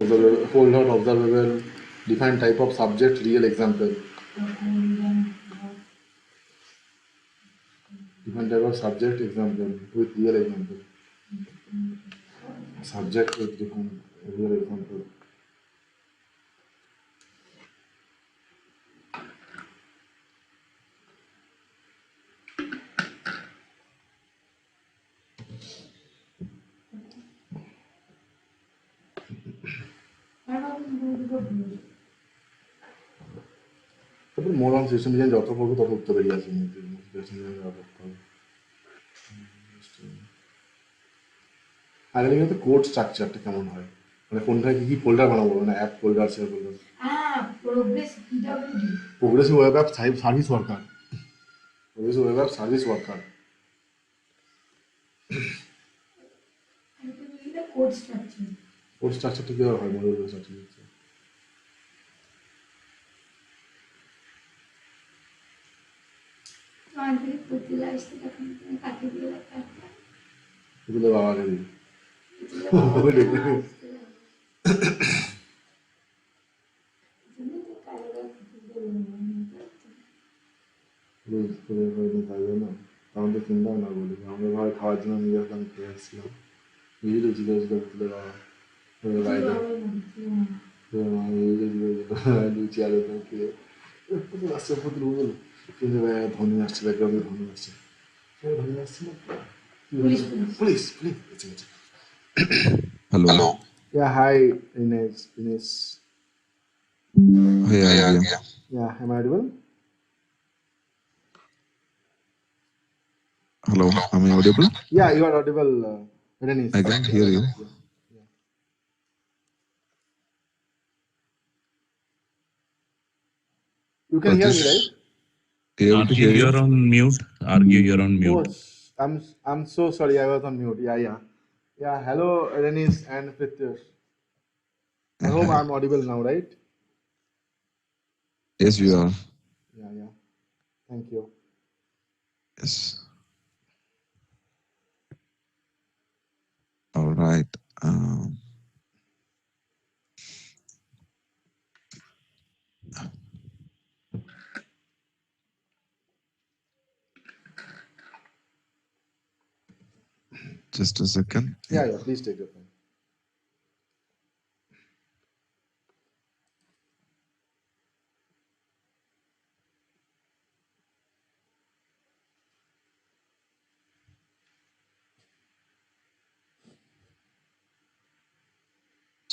Folder, observable, define type of subject, real example. Define type of subject example with real example. Subject with different real example. তারপরে moral system design যত পড়বো তত উত্তর বেরিয়ে আসে আগে কিন্তু কোড স্ট্রাকচারটা কেমন হয়, মানে কোনটায় কি কি ফোল্ডার বানাবো, মানে app folder share folder, progressive web app service worker, progressive web app service worker. Code স্ট্রাকচারটা কীভাবে হয় মডেল স্ট্রাকচার? এগুলো বাবা নেই না, আমাদের চিন্তাও না বলি, আমরা ঘরে খাওয়ার জন্য নিজে হাতে আমি খেয়ে আসছিলাম, বুঝলি জিজ্ঞাসা তুলে দেওয়া বাইরে লুচি আলু খেয়ে আসছে প্রচুর বল, কিন্তু ধনী আসছে, ব্যাকগ্রাউন্ডে ধনী আসছে, ধনী আসছে না, পুলিশ পুলিশ আচ্ছা আচ্ছা। Hello. Yeah, hi, Ines. Hey, Arghya. Yeah, am I audible? Hello. Am I audible? Yeah, you are audible, Ines. I can't hear you. You can hear me, right? Able to hear you? You're on mute. Arghya, you're on mute. Oh, I'm so sorry, I was on mute. Yeah. Hello, Renis and Prithvish. I hope Hi. I'm audible now, right? Yes, you are. Yeah. Thank you. Yes. All right. Just a second. Yeah, please take your time.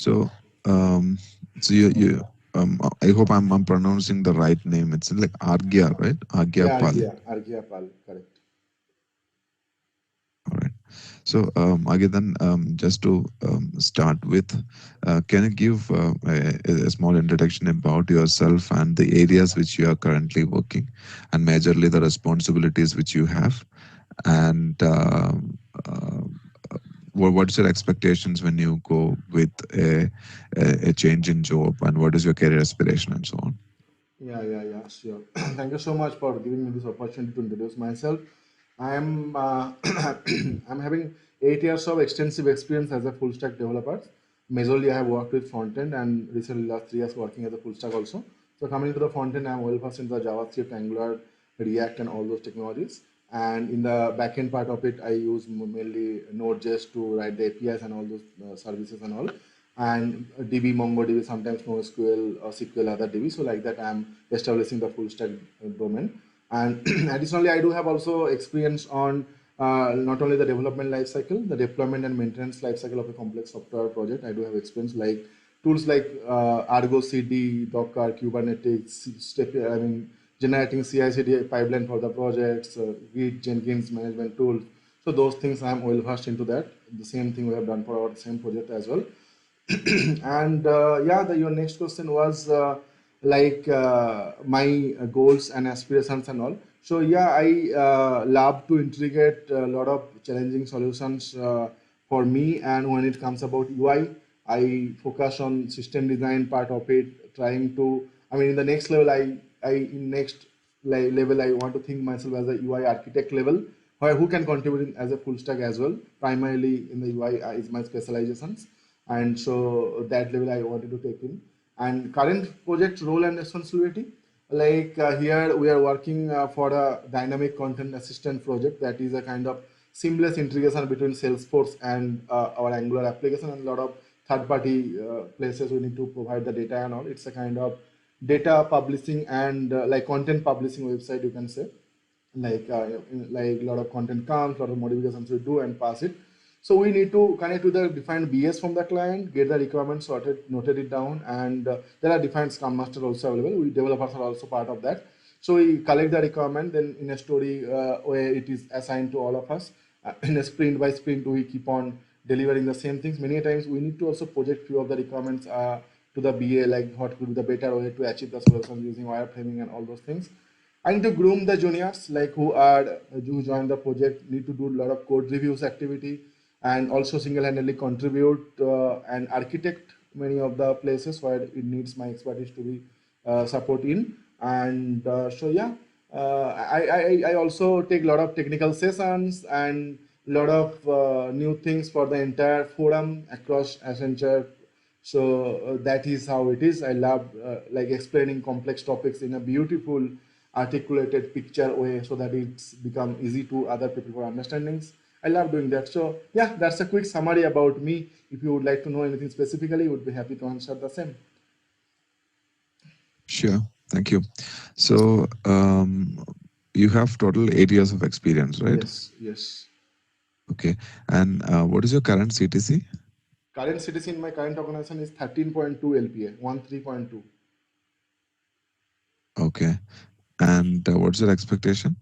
So you I hope I'm pronouncing the right name. It's like Arghya, right? Arghya Pal. Arghya Pal, correct. All right. So Arghya, then just to start with, can you give a small introduction about yourself and the areas which you are currently working, and majorly the responsibilities which you have, and what's your expectations when you go with a change in job, and what is your career aspiration and so on? Yeah, sure. Thank you so much for giving me this opportunity to introduce myself. I'm I'm having 8 years of extensive experience as a full stack developer. Majorly, I have worked with front end, and recently last 3 years working as a full stack also. So coming to the front end, I'm well versed in the JavaScript, Angular, React, and all those technologies. And in the backend part of it, I use mainly Node.js to write the APIs and all those services and all. And DB, MongoDB, sometimes NoSQL or SQL, other DB. So like that, I'm establishing the full stack domain. And additionally, I do have also experience on not only the development lifecycle, the deployment and maintenance lifecycle of a complex software project. I do have experience like tools like Argo CD, Docker, Kubernetes, generating CI/CD pipeline for the projects, Git, Jenkins management tools. So those things I'm well versed into that. The same thing we have done for our same project as well. And your next question was my goals and aspirations and all. So I love to integrate a lot of challenging solutions for me. And when it comes about UI, I focus on system design part of it, trying to. I mean, in the next level, level, I want to think myself as a UI architect level, who can contribute as a full stack as well. Primarily in the UI is my specializations. and so that level I wanted to take in. And current project role and responsibility, like here we are working for a dynamic content assistant project that is a kind of seamless integration between Salesforce and our Angular application, and a lot of third party places we need to provide the data and all. It's a kind of data publishing and like content publishing website, you can say. Like a lot of content comes, a lot of modifications we do and pass it. So we need to connect to the defined BS from the client, get the requirements sorted, noted it down, and there are defined Scrum Master also available. We developers are also part of that. So we collect the requirement, then in a story where it is assigned to all of us. In a sprint by sprint, we keep on delivering the same things. Many times we need to also project few of the requirements to the BA, like what could be the better way to achieve the solution using wireframing and all those things. I need to groom the juniors, like who join the project, need to do a lot of code reviews activity, and also single-handedly contribute and architect many of the places where it needs my expertise to be support in. And so yeah, I also take a lot of technical sessions and a lot of new things for the entire forum across Accenture. So that is how it is. I love like explaining complex topics in a beautiful articulated picture way so that it's become easy to other people for understandings. I love doing that. So yeah, that's a quick summary about me. If you would like to know anything specifically, would be happy to answer the same. Sure. Thank you. So, you have total 8 years of experience, right? Yes, yes. Okay. And what is your current CTC? Current CTC in my current organization is 13.2 LPA, 13.2. Okay. And what's your expectation?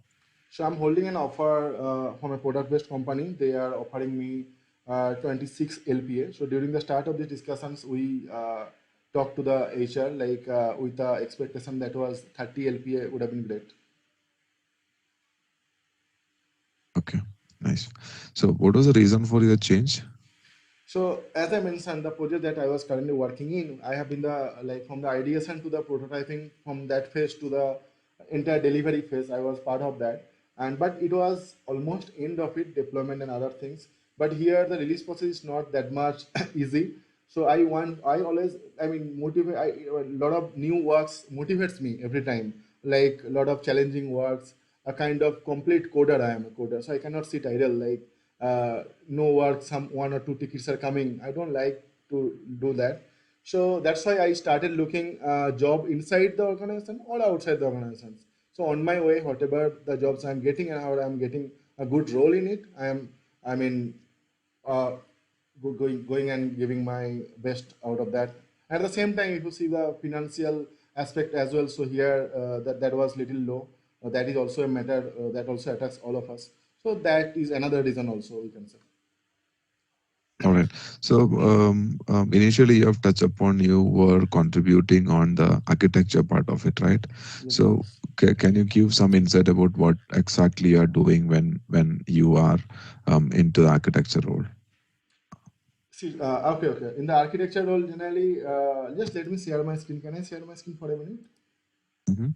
So I'm holding an offer from a product-based company. They are offering me 26 LPA. So during the start of the discussions, we talked to the HR like with the expectation that was 30 LPA would have been great. Okay. Nice. So, what was the reason for your change? So as I mentioned, the project that I was currently working in, I have been the like from the ideation to the prototyping, from that phase to the entire delivery phase, I was part of that. And but it was almost end of it, deployment and other things. But here the release process is not that much easy. So I always, I mean, motivate. A lot of new works motivates me every time. Like a lot of challenging works, a kind of complete coder. I am a coder, so I cannot sit idle. Like no work, some one or two tickets are coming. I don't like to do that. So that's why I started looking job inside the organization or outside the organizations. So on my way, whatever the jobs I'm getting and how I'm getting a good role in it, I mean, uh, going and giving my best out of that. At the same time, if you see the financial aspect as well, so here that was little low. That is also a matter that also attacks all of us. So that is another reason also we can say. All right. So, initially, you have touched upon you were contributing on the architecture part of it, right? Yes, So, yes. can you give some insight about what exactly you are doing when you are into the architecture role? See, okay. In the architecture role, generally, just let me share my screen. Can I share my screen for a minute? Mhm.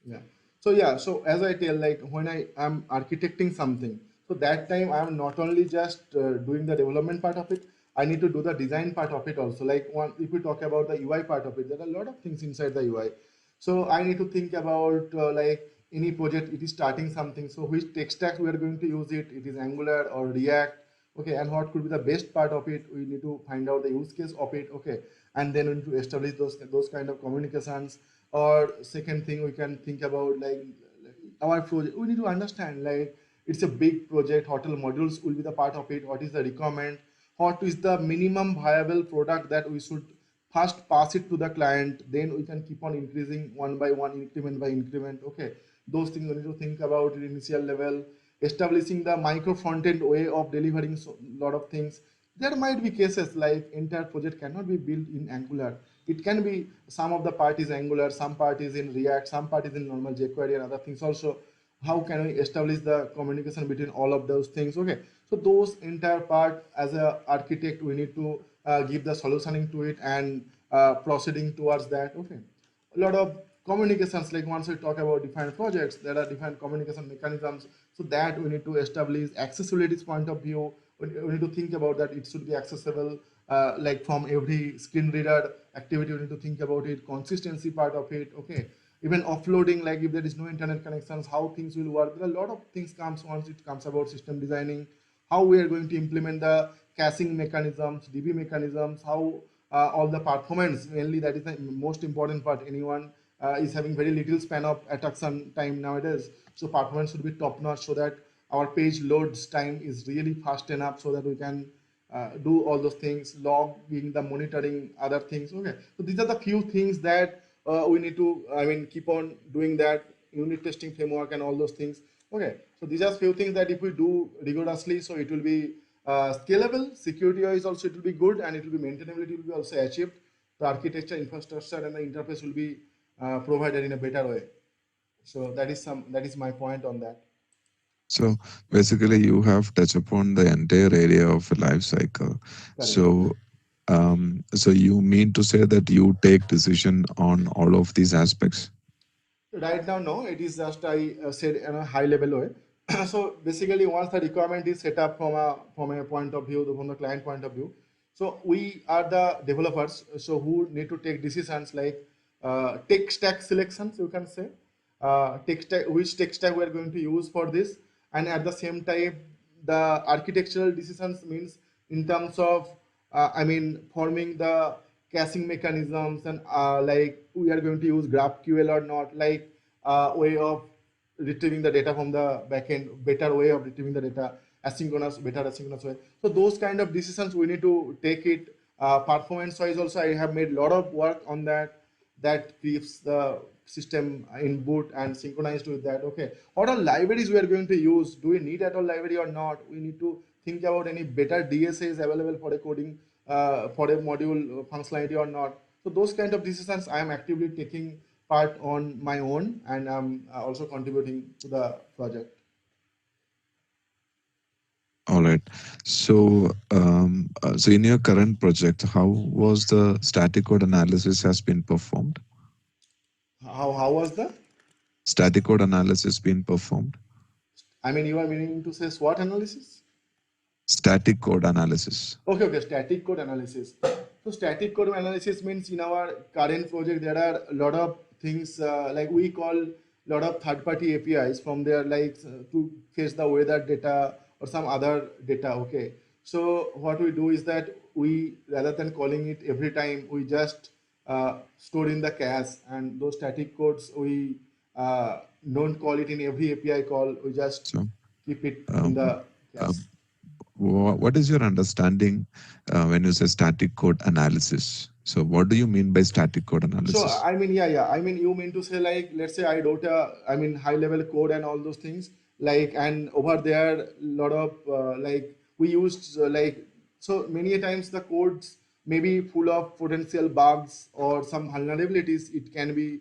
Yeah. So yeah, so as I tell, like when I am architecting something, so that time I am not only just doing the development part of it, I need to do the design part of it also. Like one, if we talk about the UI part of it, there are a lot of things inside the UI. So I need to think about like any project, it is starting something. So which tech stack we are going to use it? It is Angular or React. Okay, and what could be the best part of it? We need to find out the use case of it. Okay, and then we need to establish those kind of communications. Or second thing we can think about like our project. We need to understand like it's a big project. Hotel modules will be the part of it. What is the requirement? What is the minimum viable product that we should first pass it to the client, then we can keep on increasing one by one, increment by increment. Okay, those things we need to think about at initial level. Establishing the micro front end way of delivering so lot of things. There might be cases like entire project cannot be built in Angular. It can be some of the part is Angular, some part is in React, some part is in normal jQuery and other things also. How can we establish the communication between all of those things? Okay, so those entire part as a architect we need to give the solutioning to it and proceeding towards that. Okay, a lot of communications, like once we talk about defined projects, there are different communication mechanisms, so that we need to establish accessibility's point of view. We need to think about that it should be accessible like from every screen reader activity, you need to think about it, consistency part of it, okay. Even offloading, like if there is no internet connections, how things will work. There are a lot of things comes once it comes about system designing, how we are going to implement the caching mechanisms, DB mechanisms, how all the performance, mainly that is the most important part. Anyone is having very little span of attraction time nowadays. So performance should be top notch so that our page loads time is really fast enough so that we can do all those things, logging, the monitoring, other things. Okay, so these are the few things that we need to, I mean, keep on doing that, unit testing framework and all those things. Okay, so these are few things that if we do rigorously, so it will be scalable, security wise also it will be good, and it will be maintainability will be also achieved. The architecture, infrastructure, and the interface will be provided in a better way. So that is my point on that. So basically, you have touched upon the entire area of a life cycle. Correct. So you mean to say that you take decision on all of these aspects? Right now, no, it is just I said in a high level way. So basically, once the requirement is set up from a point of view, from the client point of view, so we are the developers, so who need to take decisions like tech stack selections, you can say, tech stack, which tech stack we are going to use for this, and at the same time, the architectural decisions means in terms of I mean, forming the caching mechanisms and like we are going to use GraphQL or not, like way of retrieving the data from the backend, better way of retrieving the data, asynchronous, better asynchronous way. So those kind of decisions we need to take it. Performance wise also, I have made a lot of work on that. That keeps the system in boot and synchronized with that. Okay, what are libraries we are going to use? Do we need at all library or not? We need to think about any better DSAs available for a coding for a module functionality or not. So those kind of decisions I am actively taking part on my own, and I'm also contributing to the project. All right. So in your current project, how was the static code analysis has been performed? How was the? Static code analysis been performed? I mean, you are meaning to say SWOT analysis? Static code analysis. Okay, okay, static code analysis. So static code analysis means in our current project there are a lot of things like we call lot of third-party APIs from there, like to fetch the weather data or some other data. Okay, so what we do is that we, rather than calling it every time, we just store in the cache, and those static codes we don't call it in every API call. We just So keep it in um, the cache. um, what is your understanding when you say static code analysis? So what do you mean by static code So analysis? I mean, yeah, yeah. I mean, you mean to say like, let's say I wrote a, I mean, high level code and all those things, like, and over there, lot of like we used like so many a times the codes may be full of potential bugs or some vulnerabilities. It can be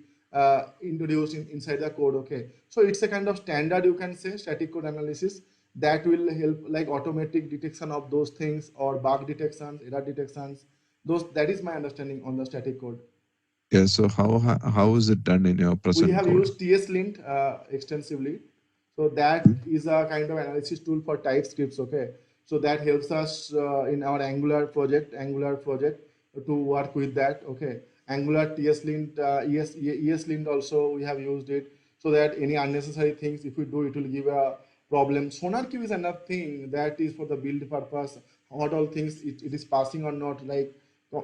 introduced inside the code. Okay, so it's a kind of standard, you can say, static code analysis that will help like automatic detection of those things or bug detections, error detections. Those, that is my understanding on the static code. Yeah, so how is it done in your We present have code? used TSLint extensively. So that is a kind of analysis tool for TypeScripts. Okay, so that helps us in our Angular project to work with that. Okay, Angular TSLint, ESLint also we have used it, so that any unnecessary things if we do, it will give a problem. SonarQube is another thing that is for the build purpose. What all things it is passing or not, like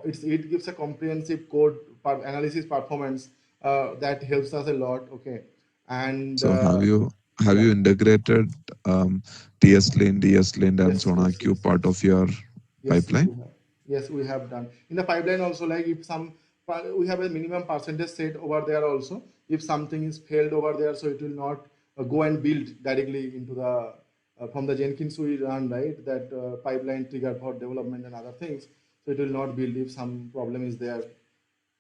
it gives a comprehensive code analysis performance that helps us a lot. Okay, and So have yeah, you integrated TSLint, ESLint, and yes, yes, SonarQube yes, part yes. of your Yes, yes, pipeline? we have. Yes, we have done. In the pipeline also, like if some, we have a minimum percentage set over there also. If something is failed over there, so it will not go and build directly into the, from the Jenkins we run, right? That pipeline trigger for development and other things. So it will not build if some problem is there.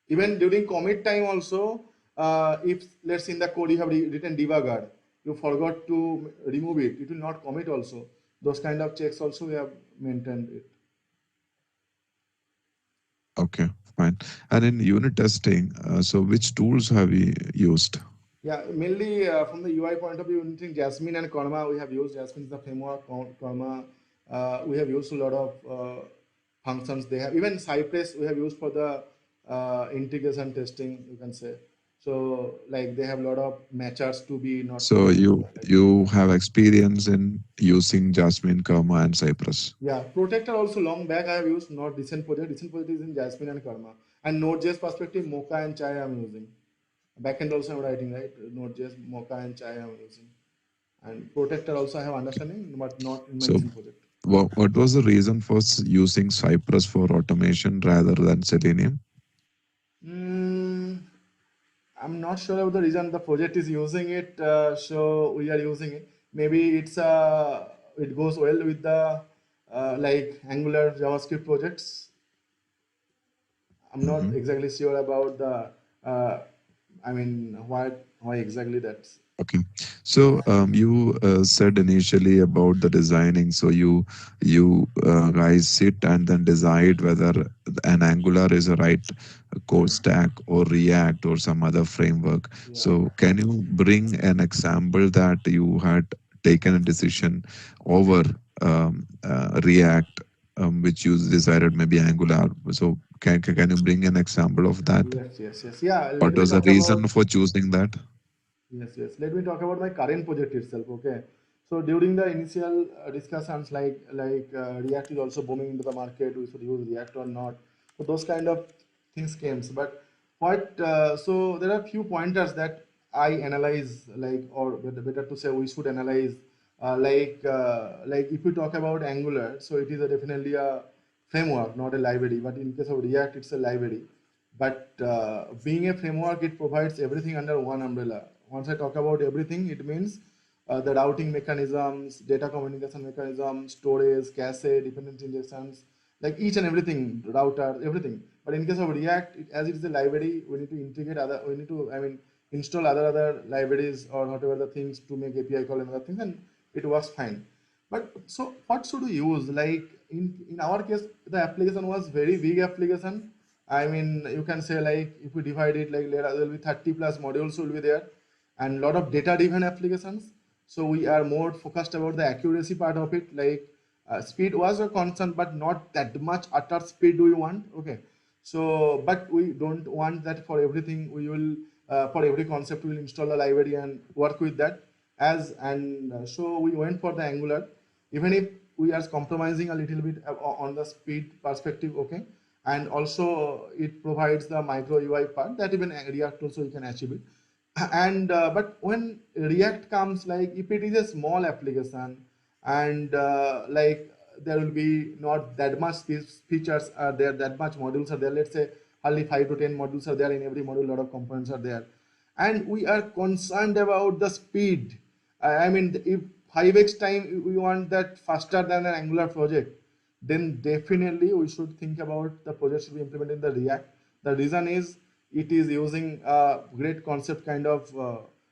Even during commit time also, if let's say in the code you have written debugger, you forgot to remove it, it will not commit also. Those kind of checks also we have maintained it. Okay, fine. And in unit testing, so which tools have you used? Yeah, mainly from the UI point of view, using Jasmine and Karma, we have used Jasmine is the framework. Karma, we have used a lot of functions they have. Even Cypress we have used for the integration testing, you can say. So like they have a lot of matchers to be not So present. Like you have experience in using Jasmine, Karma, and Cypress. yeah, Protector also long back I have used, not recent project. Recent project is in Jasmine and Karma. And Node.js perspective, Mocha and Chai I am using. Backend also I'm writing, right? Node.js, Mocha and Chai I am using. And Protector also I have understanding, but not in my So recent project. what was the reason for using Cypress for automation rather than Selenium? Mm, I'm not sure about the reason the project is using it, so we are using it. Maybe it goes well with the like Angular JavaScript projects. I'm not Mhm. exactly sure about the I mean why exactly that's Okay. So you said initially about the designing. So you guys sit and then decide whether an Angular is a right code stack or React or some other framework. yeah. So can you bring an example that you had taken a decision over React, which you decided maybe Angular? So can you bring an example of that? Yes. Yeah, let What me was the talk about reason for choosing that? yes. Let me talk about my current project itself. Okay. So during the initial discussions, like React is also booming into the market. We should use React or not. So those kind of things came. But what? So there are few pointers that I analyze, like, or better to say, we should analyze. Like if we talk about Angular, so it is definitely a framework, not a library. But in case of React, it's a library. But being a framework, it provides everything under one umbrella. Once I talk about everything, it means the routing mechanisms, data communication mechanisms, storage, cache, dependency injections, like each and everything, router, everything. But in case of React, as it is a library, we need to integrate other, we need to, I mean, install other libraries or whatever the things to make API call and other things, and it works fine. But so what should we use? Like in our case, the application was very big application. I mean, you can say like if we divide it like there will be 30 plus modules will be there, and lot of data driven applications. So we are more focused about the accuracy part of it. Like speed was a concern, but not that much utter speed we want. Okay. So, but we don't want that for everything. We will for every concept we will install a library and work with that. So we went for the Angular, even if we are compromising a little bit on the speed perspective. Okay, and also it provides the micro UI part that even React also you can achieve it. And but when React comes, like if it is a small application and like there will be not that much features are there, that much modules are there. Let's say hardly 5 to 10 modules are there in every module. A lot of components are there, and we are concerned about the speed. I mean, if 5x time we want that faster than an Angular project, then definitely we should think about the project should be implemented in the React. The reason is it is using a great concept kind of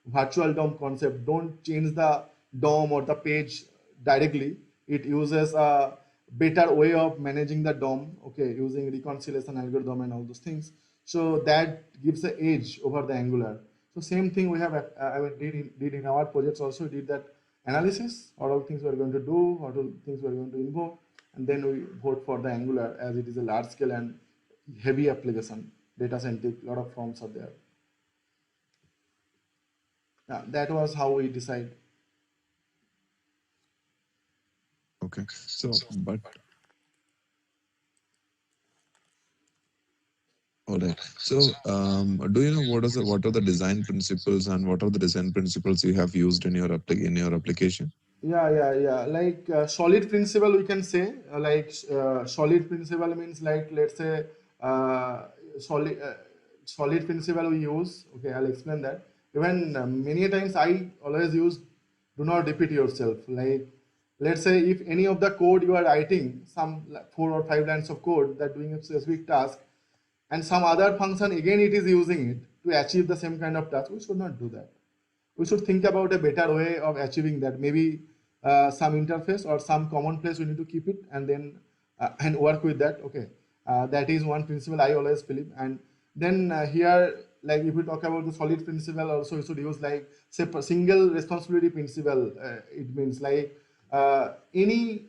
virtual DOM concept. Don't change the DOM or the page directly. It uses a better way of managing the DOM, okay, using reconciliation algorithm and all those things. So that gives the edge over the Angular. So same thing we have did in our projects also. We did that analysis, what all things we are going to do, what all things we are going to invoke, and then we vote for the Angular as it is a large scale and heavy application, data centric, lot of forms are there. Yeah, that was how we decide. Okay. So, but all right. So, do you know what are the design principles and what are the design principles you have used in your application? Yeah. Like solid principle, we can say. Solid principle means like let's say uh, solid solid principle we use. Okay, I'll explain that. Even many times I always use do not repeat yourself. Like let's say if any of the code you are writing, some like 4 or 5 lines of code that doing a specific task, and some other function again it is using it to achieve the same kind of task, we should not do that. We should think about a better way of achieving that. Maybe some interface or some common place we need to keep it, and then and work with that. Okay, that is one principle I always believe. And then here, like if we talk about the solid principle, also we should use like say single responsibility principle. It means like any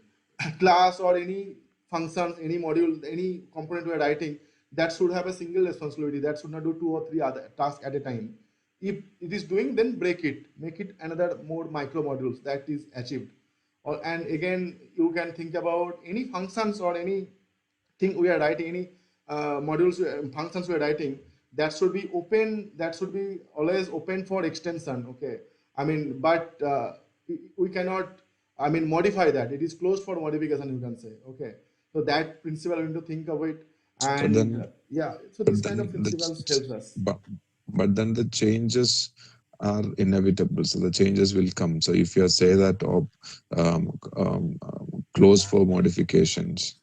class or any functions, any module, any component we are writing, that should have a single responsibility. That should not do two or three other tasks at a time. If it is doing, then break it, make it another more micro modules that is achieved. Or and again, you can think about any functions or any thing we are writing, any modules, functions we are writing, that should be open, that should be always open for extension. Okay, I mean, but we cannot, I mean, modify that. It is closed for modification, you can say. Okay, so that principle we need to think of it. But And then, yeah, so but this kind of then the principles helps us. but but then the changes are inevitable. So the changes will come. So if you say that close for modifications,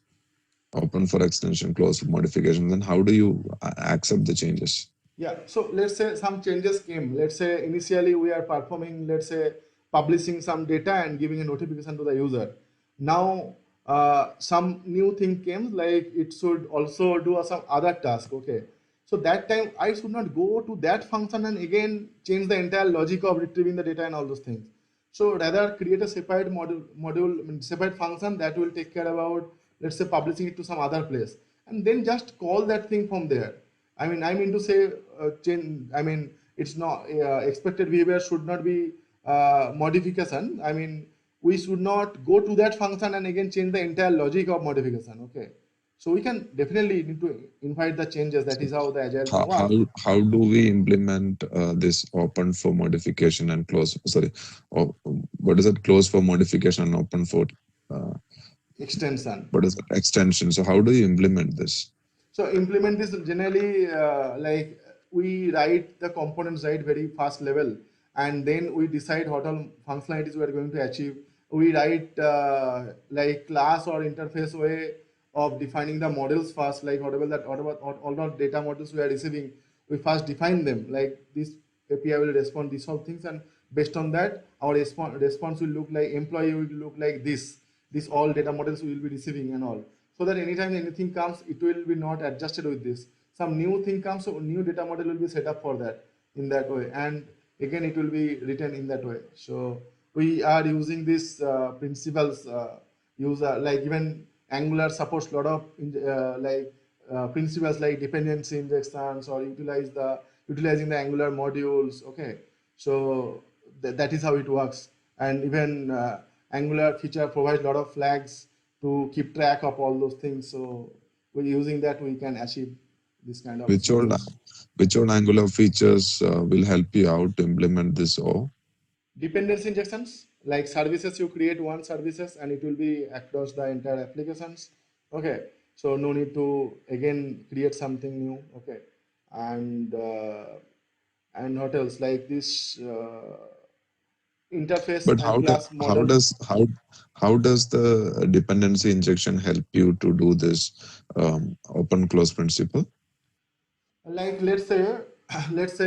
open for extension, close for modification, then how do you accept the changes? Yeah, so let's say some changes came. Let's say initially we are performing, let's say publishing some data and giving a notification to the user. Now some new thing came, like it should also do some other task. Okay, so that time I should not go to that function and again change the entire logic of retrieving the data and all those things. So rather create a separate module, I mean, separate function that will take care about, let's say, publishing it to some other place, and then just call that thing from there. I mean to say, change. I mean, it's not expected behavior should not be modification. I mean, we should not go to that function and again change the entire logic of modification. Okay, so we can definitely need to invite the changes. That is how the agile thing How how, works. how do we implement this open for modification and close? Sorry, or, what is it? Close for modification and open for uh, Extension. what is it? Extension. So how do you implement this? So implement this generally, like we write the components right very fast level, and then we decide what all functionalities we are going to achieve. We write like class or interface way of defining the models first, like whatever all the data models we are receiving, we first define them. Like this API will respond these all things, and based on that, our response will look like, employee will look like this. This all data models we will be receiving and all, so that anytime anything comes, it will be not adjusted with this. Some new thing comes, so new data model will be set up for that in that way, and again it will be written in that way. So we are using these principles. User, like even Angular supports a lot of principles like dependency injections, or utilizing the Angular modules. Okay, so that is how it works. And even Angular feature provides a lot of flags to keep track of all those things. So we're using that, we can achieve this kind of Which all changes. which all Angular features will help you out to implement this O? Dependency injections, like services, you create one services and it will be across the entire applications. Okay, so no need to again create something new. Okay, and what else, like this interface But and class how model. does how does the dependency injection help you to do this open close principle? Like let's say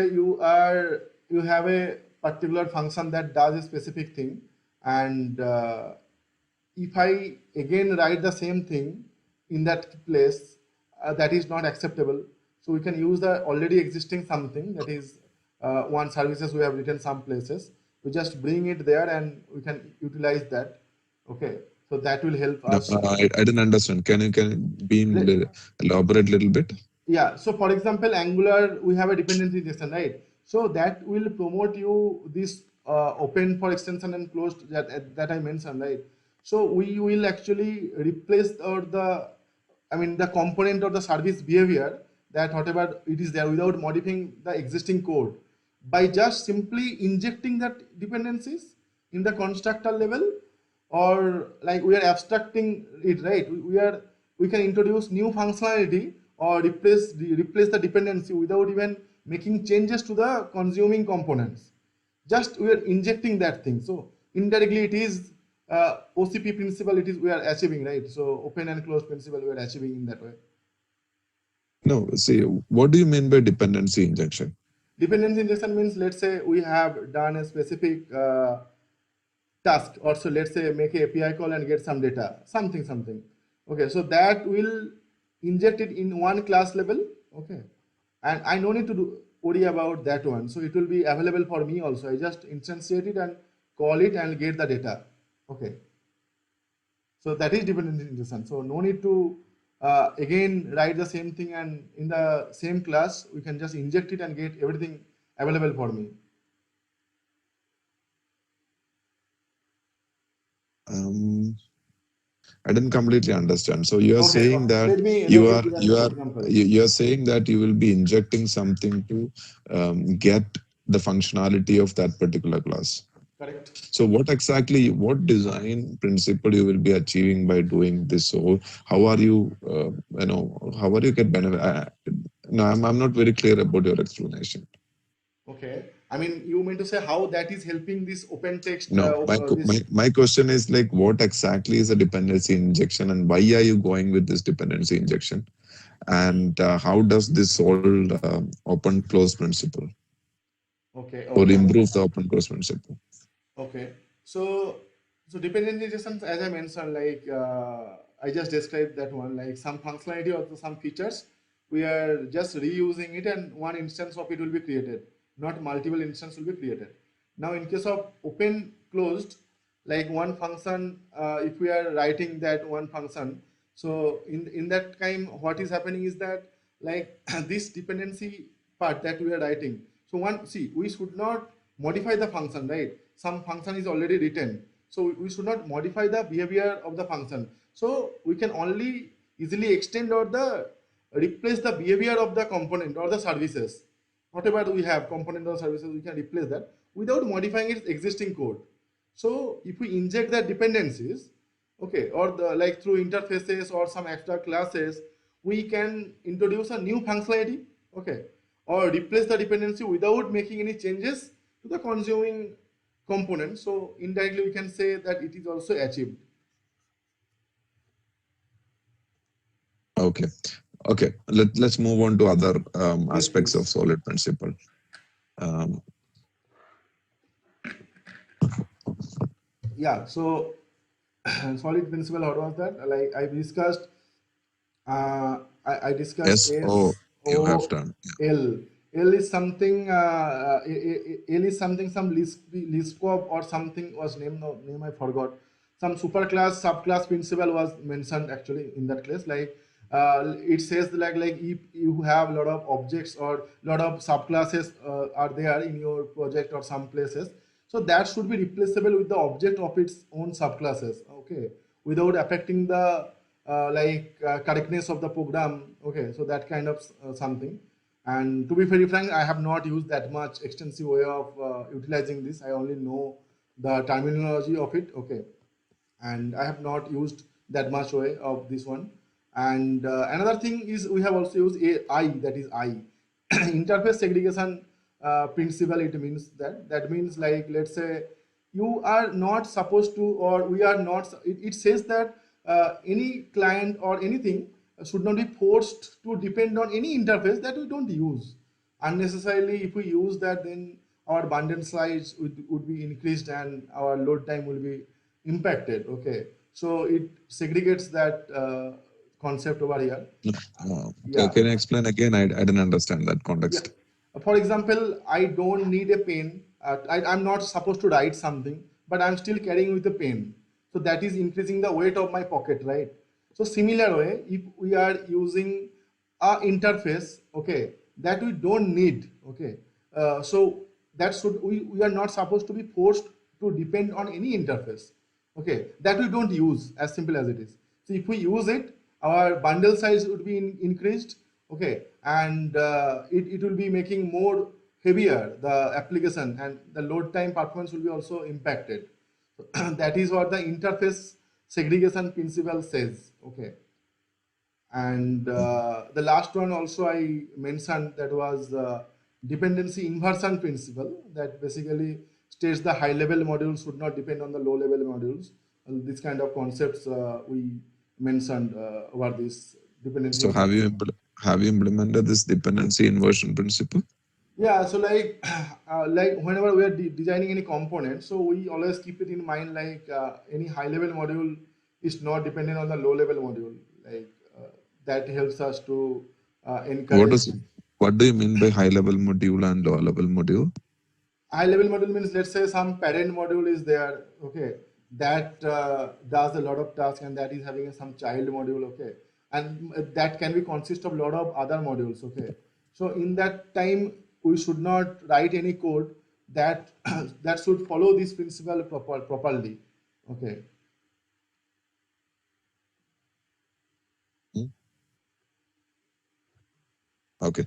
you have a particular function that does a specific thing, and if I again write the same thing in that place, that is not acceptable. So we can use the already existing something, that is one services we have written some places. We just bring it there and we can utilize that. Okay, so that will help No, us. I didn't understand. Can you be elaborate a little bit? Yeah, so for example, Angular, we have a dependency injection, right? So that will promote you this open for extension and closed, that I mentioned, right? So we will actually replace or the, I mean, the component or the service behavior, that whatever it is there, without modifying the existing code, by just simply injecting that dependencies in the constructor level, or like we are abstracting it, right? We can introduce new functionality or replace the dependency without even making changes to the consuming components. Just we are injecting that thing. So indirectly it is OCP principle, it is we are achieving, right? So open and close principle we are achieving in that way. No, see, what do you mean by dependency injection? Dependency injection means, let's say we have done a specific task, or so let's say make a API call and get some data, something. Okay, so that will inject it in one class level. Okay, and I no need to worry about that one. So it will be available for me also. I just instantiate it and call it and get the data. Okay. So that is dependency injection. So no need to again write the same thing, and in the same class we can just inject it and get everything available for me. Um, I didn't completely understand. So you are Okay, saying that let me give an you are example. you are saying that you will be injecting something to get the functionality of that particular class. Correct. So what exactly, what design principle you will be achieving by doing this? So how are you, how are you get benefit? No, I'm not very clear about your explanation. Okay. I mean, you mean to say how that is helping this open text, No, this. my question is like, what exactly is a dependency injection, and why are you going with this dependency injection? And how does this solve open close principle Okay, or okay, improve the open close principle? okay. So, so dependent injections, as I mentioned, like I just described that one, like some functionality or some features, we are just reusing it, and one instance of it will be created, not multiple instances will be created. Now, in case of open closed, like one function, if we are writing that one function, so in that time, what is happening is that like this dependency part that we are writing. So one, see, we should not modify the function, right? Some function is already written, so we should not modify the behavior of the function. So we can only easily extend or the replace the behavior of the component or the services. Whatever we have, component or services, we can replace that without modifying its existing code. So if we inject the dependencies, okay, or the like through interfaces or some extra classes, we can introduce a new functionality, okay, or replace the dependency without making any changes to the consuming component. So indirectly we can say that it is also achieved. Okay. Okay. Let's move on to other Yes, aspects of please. solid principle. Um, Yeah, so solid principle, how was that? Like I discussed, I discussed SO S you have O done. L. L is something. L is something. Some Liskov or something was name. No, name I forgot. Some superclass subclass principle was mentioned actually in that class. Like it says like if you have a lot of objects or lot of subclasses are there in your project or some places, so that should be replaceable with the object of its own subclasses. Okay, without affecting the correctness of the program. Okay, so that kind of something. And to be very frank, I have not used that much extensive way of utilizing this. I only know the terminology of it. Okay, and I have not used that much way of this one. And another thing is we have also used AI, that is I, interface segregation principle. It means that means like let's say you are not supposed to, or we are not. It says that any client or anything should not be forced to depend on any interface that we don't use unnecessarily. If we use that, then our bundle size would be increased and our load time will be impacted. Okay, so it segregates that concept over here. Yeah, Can you explain again? I didn't understand that yeah. context. For example, I don't need a pen. I'm not supposed to write something, but I'm still carrying with a pen. So that is increasing the weight of my pocket, right? So similar way, if we are using a interface, okay, that we don't need, okay, so that should we are not supposed to be forced to depend on any interface, okay, that we don't use, as simple as it is. So if we use it, our bundle size would be increased, okay, and it will be making more heavier the application, and the load time performance will be also impacted. That is what the interface segregation principle says, okay. And the last one also I mentioned, that was dependency inversion principle, that basically states the high level modules should not depend on the low level modules. And these kind of concepts we mentioned over this dependency So inversion. have you implemented this dependency inversion principle? Yeah, so like like whenever we are designing any component, so we always keep it in mind, like any high level module is not dependent on the low level module. Like that helps us to What encourage. does what do you mean by high level module and low level module? High level module means, let's say some parent module is there, okay, that does a lot of tasks, and that is having some child module, okay, and that can be consist of a lot of other modules, okay. So in that time we should not write any code that that should follow this principle properly, okay. Mm. Okay.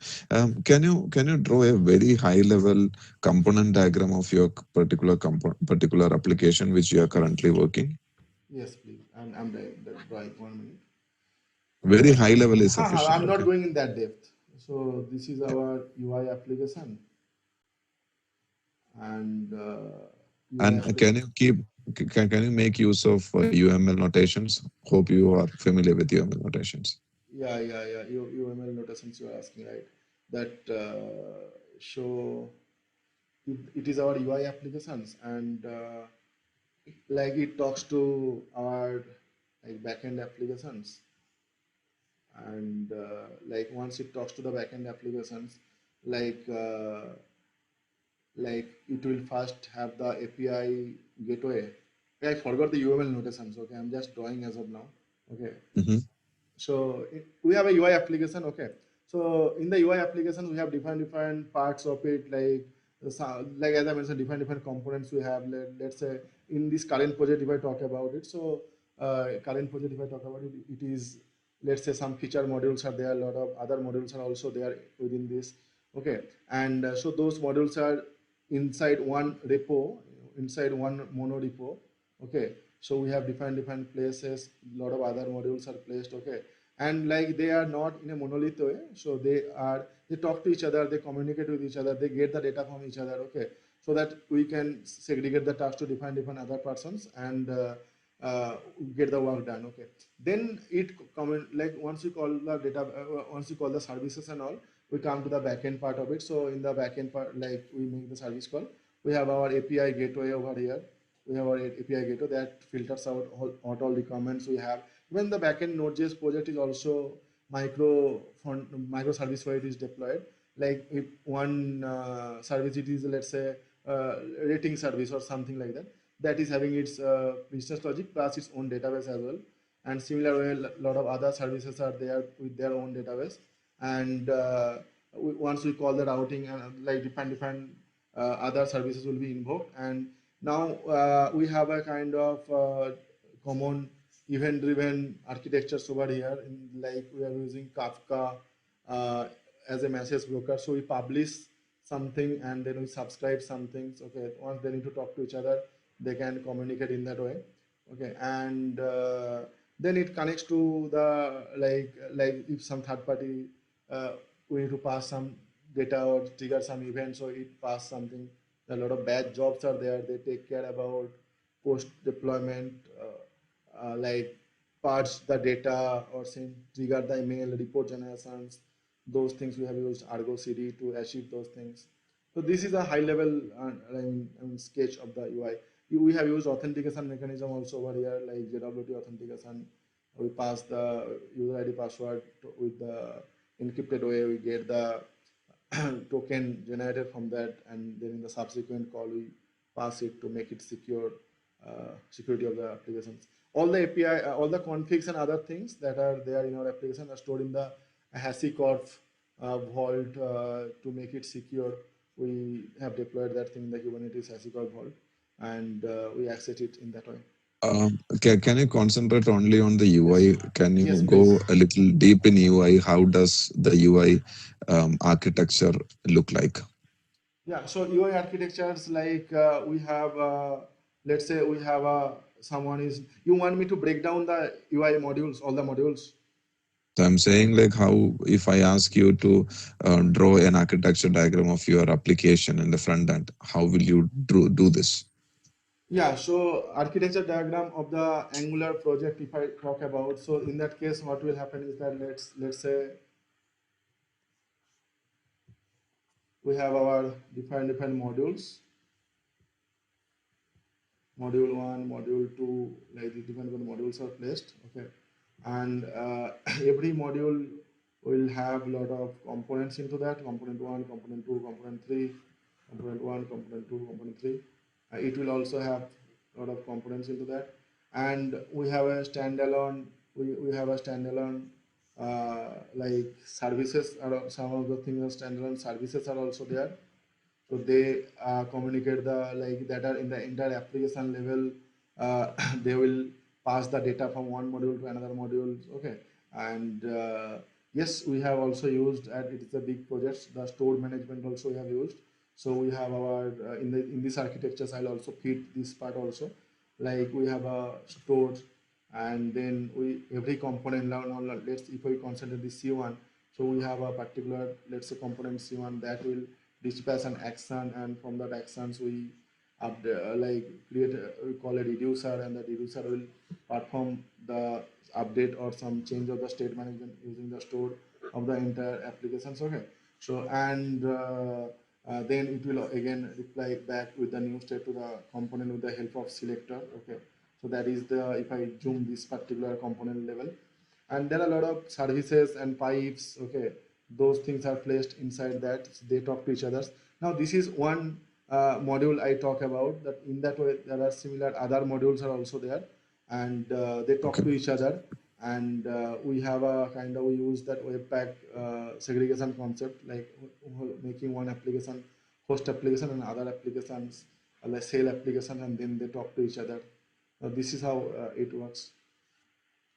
Can you draw a very high level component diagram of your particular application which you are currently working? Yes, please. I'm drawing 1 minute. Very high level is I'm sufficient. not Okay. going in that depth. So this is our UI application, and UI And application. can you make use of UML notations? Hope you are familiar with UML notations. Yeah. UML notations you are asking, right? That show it is our UI applications, and like it talks to our like backend applications, and like once it talks to the backend applications, like like it will first have the API gateway. I forgot the UML notations. Okay, I'm just drawing as of now. Okay, Mm-hmm. so we have a UI application. Okay, so in the UI application we have different parts of it, like like as I mentioned, different components we have. Let's say in this current project, if I talk about it, so current project, if I talk about it, it is, let's say, some feature modules are there, a lot of other modules are also there within this. Okay, and so those modules are inside one repo, inside one mono repo. Okay, so we have different places, a lot of other modules are placed. Okay, and like they are not in a monolith way, so they talk to each other, they communicate with each other, they get the data from each other. Okay, so that we can segregate the task to different other persons, and get the work done. Okay, then it comment, like once you call the data, once you call the services and all, we come to the backend part of it. So in the backend part, like we make the service call, we have our API gateway over here. We have our API gateway that filters out all requirements we have. Even the backend Node.js project is also microservice where it is deployed. Like if one service, it is, let's say, rating service or something like that, that is having its business logic plus its own database as well. And similar way, a lot of other services are there with their own database. And once we call the routing, and like different other services will be invoked. And now we have a kind of common event-driven architectures over here. Like we are using Kafka as a message broker. So we publish something and then we subscribe some things. Okay, once they need to talk to each other, they can communicate in that way. Okay, and then it connects to the like if some third party, we need to pass some data or trigger some event, so it pass something. A lot of bad jobs are there. They take care about post deployment, like parse the data or send trigger the email report generations. Those things we have used Argo CD to achieve those things. So this is a high level sketch of the UI. We have used authentication mechanism also over here, like JWT authentication. We pass the user ID password with the encrypted way. We get the token generated from that, and then in the subsequent call we pass it to make it secure, security of the applications. All the API, all the configs and other things that are there in our application are stored in the HashiCorp vault to make it secure. We have deployed that thing in the Kubernetes HashiCorp vault, and we access it in that way. Can you concentrate only on the Yes, UI? Can you yes, go please. a little deep in UI? How does the UI architecture look like? Yeah, so UI architectures, like we have, let's say we have someone is, you want me to break down the UI modules, all the modules? So I'm saying like how if I ask you to draw an architecture diagram of your application in the front end, how will you do this? Yeah, so architecture diagram of the Angular project, if I talk about, so in that case, what will happen is that let's say we have our different modules, module one, module two, like the different modules are placed. Okay, and every module will have a lot of components into that. Component one, component two, component three, component one, component two, component three. It will also have lot of components into that. And we have a standalone, we have a standalone like services, are some of the things are standalone services are also there. So they communicate the like that are in the entire application level. They will pass the data from one module to another module. Okay, and yes, we have also used, and it is a big project, the store management also we have used. So we have our in this architectures, I'll also fit this part also. Like we have a store, and then we every component now, let's if we consider the C1, so we have a particular, let's say, component C1 that will dispatch an action, and from that actions we like create we call a reducer, and the reducer will perform the update or some change of the state management using the store of the entire applications. Okay, so and then it will again reply back with the new state to the component with the help of selector. Okay, so that is the, if I zoom this particular component level, and there are a lot of services and pipes. Okay, those things are placed inside that, so they talk to each other. Now this is one module I talk about, that in that way there are similar other modules are also there, and they talk Okay. to each other. And we have a kind of, we use that webpack segregation concept, like making one application host application and other applications like sale application, and then they talk to each other. This is how it works.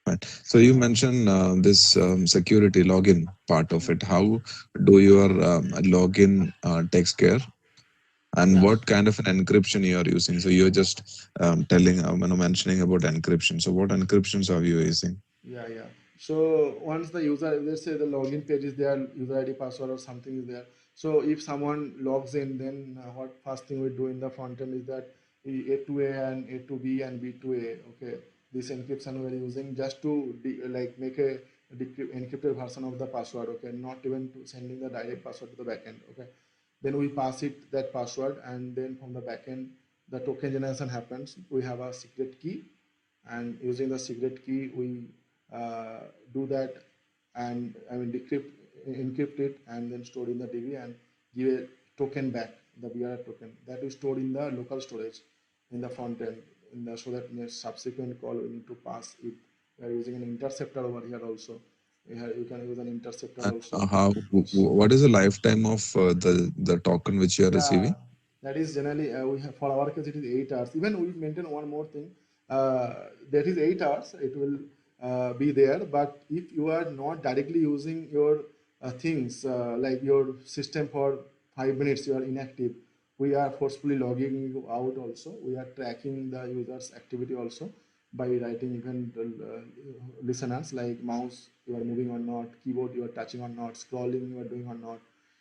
Right. So you mentioned this security login part of it. How do your login takes care, and Yeah. what kind of an encryption you are using? So you're just telling, mentioning about encryption. So what encryptions are you using? Yeah, yeah. So once the user, let's say the login page is there, user ID, password, or something is there. So if someone logs in, then what first thing we do in the front end is that A to A and A to B and B to A. Okay, this encryption we're using just to like make a encrypted version of the password. Okay, not even to sending the direct password to the backend. Okay, then we pass it that password, and then from the backend the token generation happens. We have a secret key, and using the secret key we uh, do that, and I mean decrypt, encrypt it, and then store in the DB and give a token back, the BRR token that is stored in the local storage in the front end, in the, so that in a subsequent call we need to pass it. We are using an interceptor over here also. You can use an interceptor And also. what is the lifetime of the token which you are Yeah, receiving? that is generally we have, for our case it is 8 hours. Even we maintain one more thing. Uh, that is 8 hours. It will be there. But if you are not directly using your things like your system for 5 minutes, you are inactive. We are forcefully logging you out also. We are tracking the user's activity also by writing even listeners like mouse you are moving or not, keyboard you are touching or not, scrolling you are doing or not.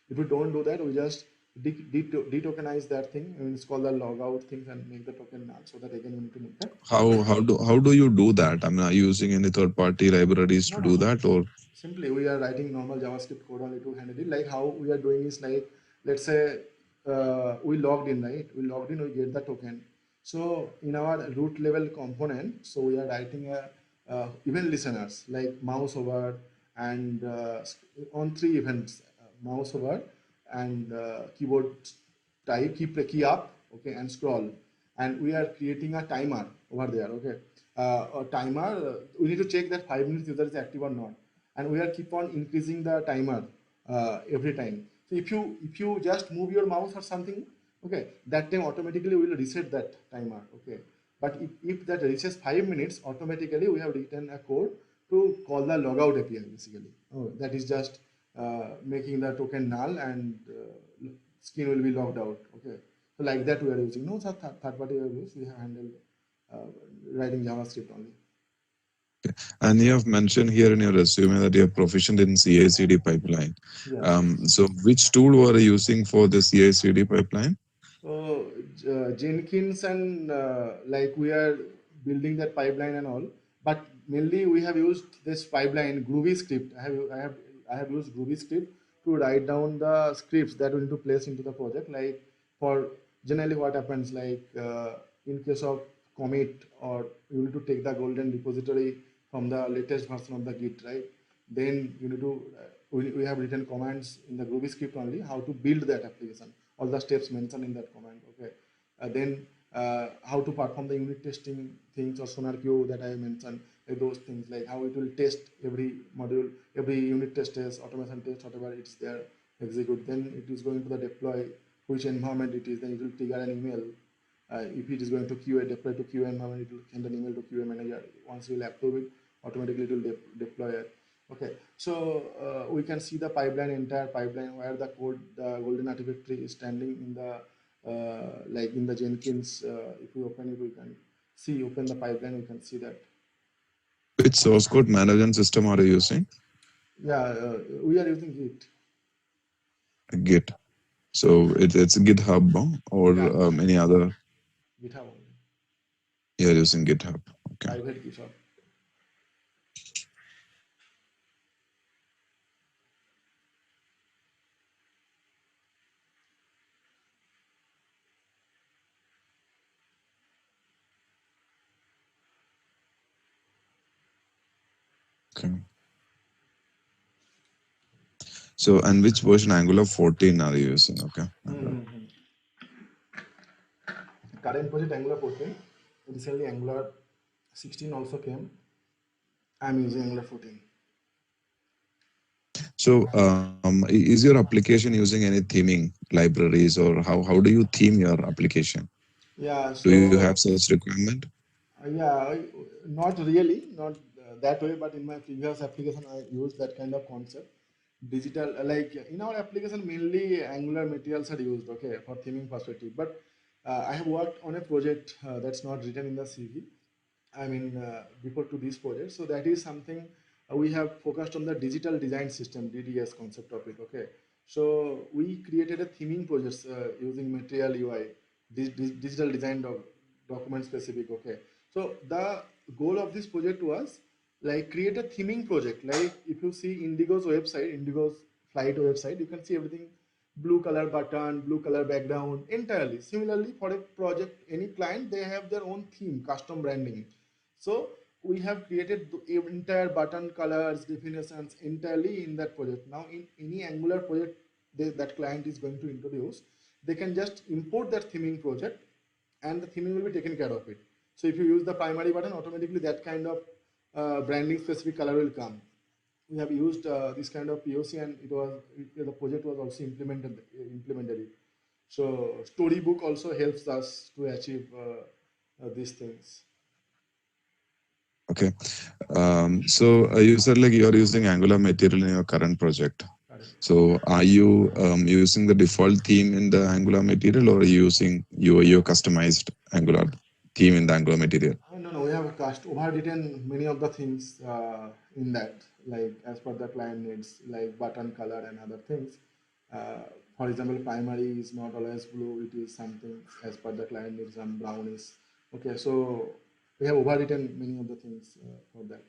If we don't do that, we just detokenize that thing, and it's called the logout things, and make the token null, so that again we need to make that token. How do you do that? I mean, are you using any third party libraries No, to no, do no. that, or Simply, we are writing normal JavaScript code only to handle it. Like how we are doing is like, let's say we logged in, right? We logged in, we get the token. So in our root level component, so we are writing a event listeners like mouse over and on three events, mouse over and keyboard type, key up, okay, and scroll. And we are creating a timer over there, okay. A timer, we need to check that 5 minutes user is active or not, and we are keep on increasing the timer every time. So if you just move your mouse or something, okay, that time automatically we will reset that timer, okay. But if that reaches 5 minutes, automatically we have written a code to call the logout API basically. Oh, that is just making the token null, and skin will be logged out. Okay, so like that we are using. No third party we have used. We have handled uh, writing JavaScript only. and you have mentioned here in your resume that you're proficient in CI/CD pipeline. Yes, yes. So which tool were you using for the CI/CD pipeline? So Jenkins and like we are building that pipeline and all, but mainly we have used this pipeline Groovy script. I have used Groovy script to write down the scripts that we need to place into the project. Like for generally what happens, like in case of commit, or you need to take the golden repository from the latest version of the Git, right? Then you need to we have written commands in the Groovy script only how to build that application, all the steps mentioned in that command, okay. Then how to perform the unit testing things or sonar queue that I mentioned, those things like how it will test every module, every unit test, automation test, whatever it's there, execute. Then it is going to the deploy, which environment it is. Then it will trigger an email. If it is going to QA, deploy to QA environment, it will send an email to QA manager. Once you will approve it, automatically it will deploy it. Okay, so we can see the pipeline, entire pipeline, where the code, the golden artifact is standing in the like in the Jenkins. If we open it, we can see, open the pipeline, we can see that. Which source code management system are you using? Yeah, we are using Git. Git. So it's GitHub Yeah, or any other. GitHub only, You're using GitHub. Okay. private GitHub. Okay. So, and which version Angular 14 are you using? Okay. Mm-hmm. Current project Angular 14. Recently Angular 16 also came. I'm using Angular 14. So, is your application using any theming libraries, or how do you theme your application? Yeah, Do you have so such requirement? yeah, not really, not that way, but in my previous application, I used that kind of concept. Digital, like in our application, mainly Angular materials are used, okay, for theming perspective. But I have worked on a project that's not written in the CV. I mean, before to this project. So that is something we have focused on the digital design system, DDS concept of it. Okay. So we created a theming project using Material UI, digital design document specific. Okay. So the goal of this project was like create a theming project. Like if you see Indigo's website, Indigo's flight website, you can see everything blue color button, blue color background entirely. Similarly, for a project, any client, they have their own theme, custom branding. So we have created the entire button colors, definitions entirely in that project. Now in any Angular project that client is going to introduce, they can just import that theming project and the theming will be taken care of it. So if you use the primary button, automatically that kind of branding specific color will come. We have used this kind of POC, and the project was also implemented it. So Storybook also helps us to achieve these things. Okay. So you said like you are using Angular material in your current project. Correct. So are you using the default theme in the Angular material, or are you using your customized Angular theme in the Angular material? No, no, we have overwritten many of the things in that, like as per the client needs, like button color and other things. Uh, for example, primary is not always blue; it is something as per the client needs, and brown is okay. So we have overwritten many of the things for that.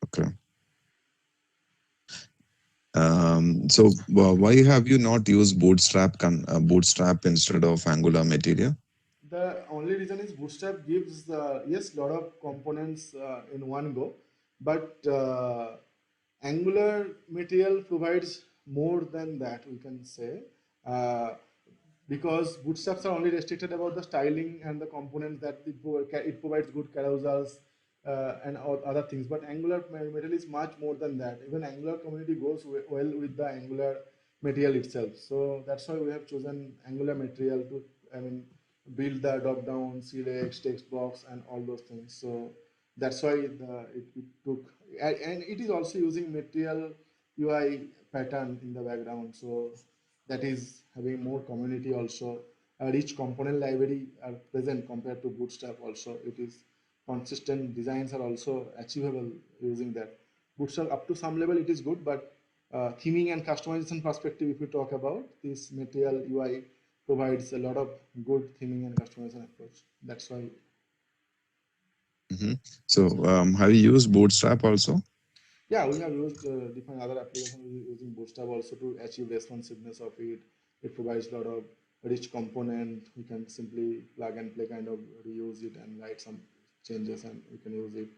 Okay. So why have you not used Bootstrap instead of Angular material? The only reason is Bootstrap gives yes, lot of components in one go, but Angular material provides more than that, we can say, uh, because Bootstraps are only restricted about the styling and the components that it provides good carousels and other things. But Angular material is much more than that. Even Angular community goes well with the Angular material itself. So that's why we have chosen Angular material to, I mean, build the drop down, select, text box, and all those things. So that's why it took, and it is also using material UI pattern in the background. So that is having more community also. A rich component library are present compared to Bootstrap also. It is consistent designs are also achievable using that. Bootstrap up to some level it is good, but theming and customization perspective, if you talk about this material UI provides a lot of good theming and customization approach. That's why. Mhm. So have you used Bootstrap also? Yeah, we have used different other applications using Bootstrap also to achieve responsiveness of it. It provides a lot of rich component. We can simply plug and play, kind of reuse it and write some changes, and we can use it.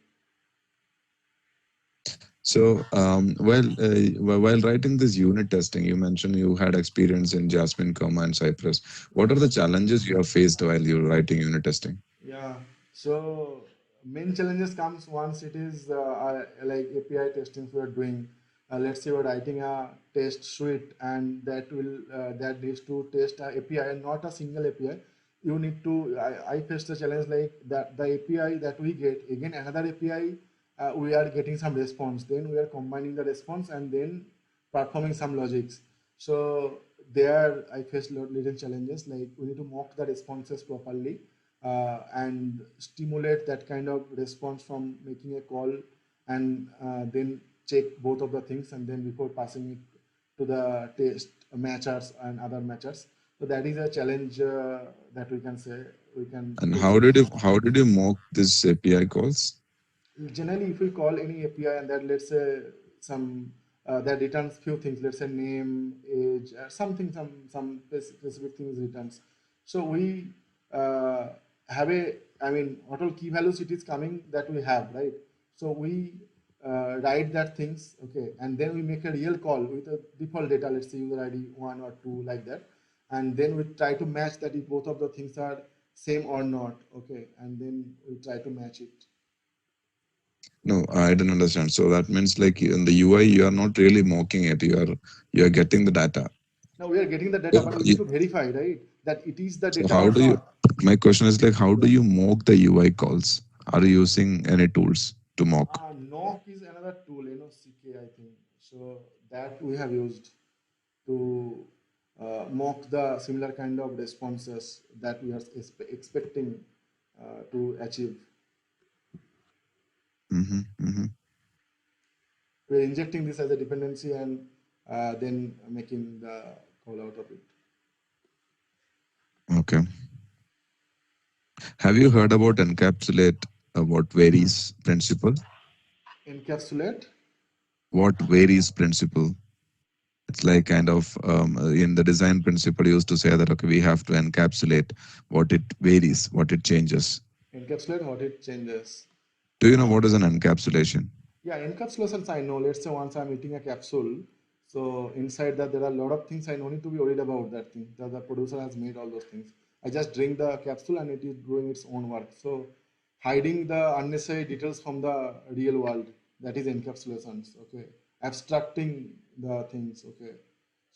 So, while writing this unit testing, you mentioned you had experience in Jasmine, Comma, and Cypress. What are the challenges you have faced while you're writing unit testing? Yeah. So main challenges comes once it is like API testing we are doing. Let's say we're writing a test suite and that needs to test a API and not a single API. You need to. I faced a challenge like that the API that we get again another API we are getting some response. Then we are combining the response and then performing some logics. So there I faced little challenges like we need to mock the responses properly and stimulate that kind of response from making a call and then check both of the things and then before passing it to the test matchers and other matchers. So that is a challenge that we can say we can And face in this. how did you mock this API calls? Generally, if we call any API and that let's say some that returns few things, let's say name, age, something, some specific things returns. So we uh, have a, I mean, what all key values it is coming that we have, right? So we write that things, okay, and then we make a real call with a default data, let's say user ID 1 or 2 like that, and then we try to match that if both of the things are same or not, okay, and then we try to match it. No, I didn't understand. So that means like in the UI, you are not really mocking it. You are getting the data. Now we are getting the data, So, but we need to verify, right, that it is the so data how or do you? not. My question is like, how do Yeah. you mock the UI calls? Are you using any tools to mock? Knock is another tool, CK, I think. So that we have used to mock the similar kind of responses that we are expecting to achieve. Mm-hmm. We are injecting this as a dependency and then making the call out of it. Okay. Have you heard about encapsulate what varies principle? Encapsulate. What varies principle? It's like kind of in the design principle used to say that okay, we have to encapsulate what it varies, what it changes. Encapsulate what it changes. Do you know what is an encapsulation? Yeah, encapsulations I know. Let's say once I'm eating a capsule, so inside that there are a lot of things I don't need to be worried about that thing. That the producer has made all those things. I just drink the capsule and it is doing its own work. So hiding the unnecessary details from the real world, that is encapsulations. Okay, abstracting the things. Okay,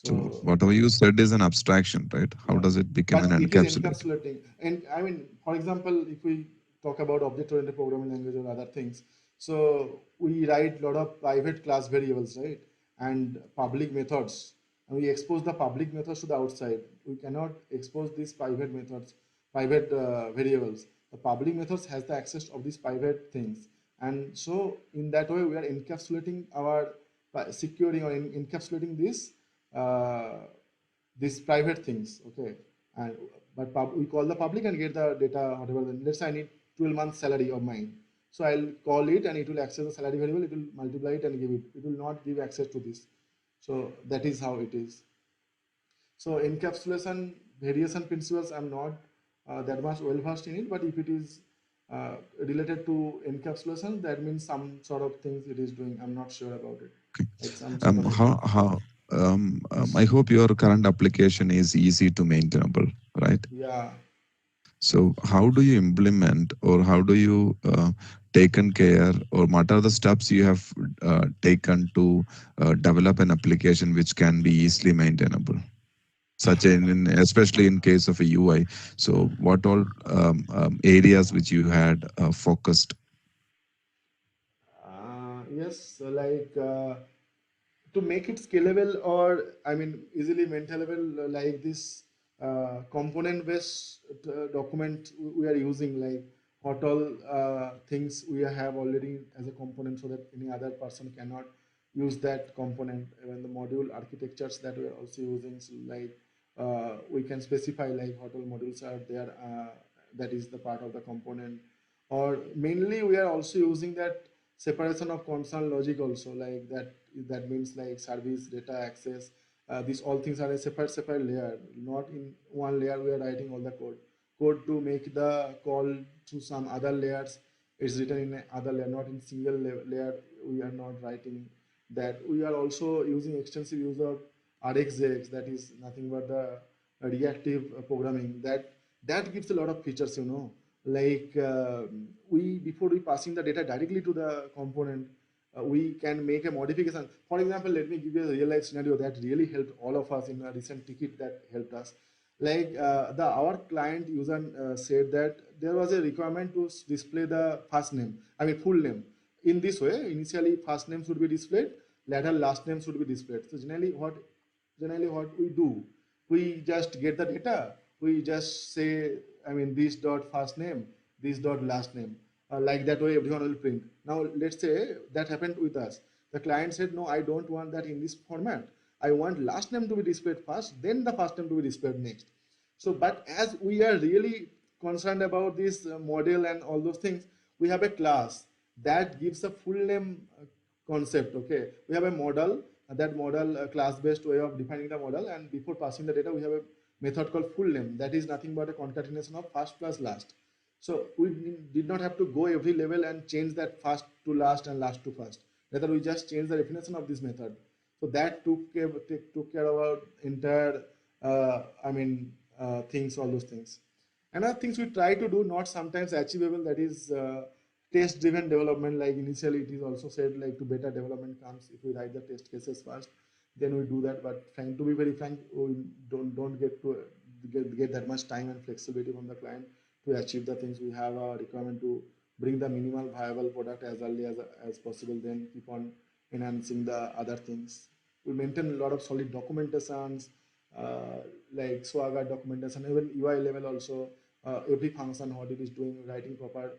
So so whatever you said is an abstraction, right? How yeah, does it become an but it is encapsulate? encapsulating. And I mean, for example, if we talk about object-oriented programming language or other things, so we write a lot of private class variables, right? And public methods. And we expose the public methods to the outside. We cannot expose these private methods, private variables. The public methods has the access of these private things. And so in that way, we are encapsulating our securing or encapsulating this uh, these private things, okay, and but we call the public and get the data whatever. Then let's say I need 12 months salary of mine, so I'll call it and it will access the salary variable. It will multiply it and give it. It will not give access to this. So that is how it is. So encapsulation variation principles, I'm not that much well versed in it, but if it is related to encapsulation, that means some sort of things it is doing. I'm not sure about it, like some sort of How I hope your current application is easy to maintainable, right? yeah. So how do you implement or how do you taken care or what are the steps you have taken to develop an application which can be easily maintainable? Such especially in case of a UI. So what all areas which you had focused? Yes, so like to make it scalable or I mean easily maintainable, like this component based document we are using, like what all things we have already as a component so that any other person cannot use that component. Even the module architectures that we are also using, so like we can specify like what all modules are there, that is the part of the component. Or mainly we are also using that separation of concern logic also, like that means like service data access, these all things are a separate layer, not in one layer we are writing all the code to make the call to some other layers is written in other layer, not in single layer we are not writing that. We are also using extensive use of RxJX, that is nothing but the reactive programming. That gives a lot of features, like we before we passing the data directly to the component, we can make a modification. For example, let me give you a real life scenario that really helped all of us in a recent ticket that helped us. Like the our client user said that there was a requirement to display the first name, I mean full name. In this way, initially first name should be displayed, later last name should be displayed. So generally what we do, we just get the data, we just say, I mean, this dot first name, this dot last name, like that way everyone will print. Now let's say that happened with us. The client said, no, I don't want that in this format. I want last name to be displayed first, then the first name to be displayed next. So but as we are really concerned about this model and all those things, we have a class that gives a full name concept. Okay, we have a model, that model class based way of defining the model, and before passing the data we have a method called full name, that is nothing but a concatenation of first plus last. So we did not have to go every level and change that first to last and last to first. Rather, we just change the definition of this method. So that took care of our entire, I mean, things, all those things. Another things we try to do, not sometimes achievable, that is test driven development. Like initially it is also said like to beta development comes if we write the test cases first, then we do that. But to be very frank, we don't get to get that much time and flexibility from the client to achieve the things. We have a requirement to bring the minimal viable product as early as possible, then keep on enhancing the other things. We maintain a lot of solid documentations, like Swagger documentation, even UI level also, every function, what it is doing, writing proper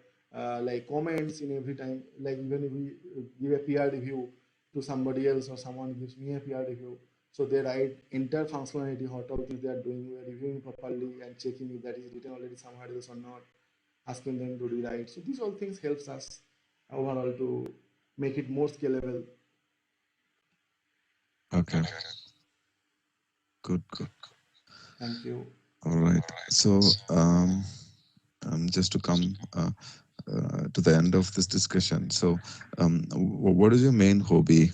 like comments in every time. Like even if we give a peer review to somebody else or someone gives me a peer review, so they write entire functionality, what all things they are doing, we are reviewing properly and checking if that is written already somewhere else or not, asking them to rewrite. So these all things helps us overall to make it more scalable. Okay, good, good. Thank you. All right. So, just to come to the end of this discussion. So, what is your main hobby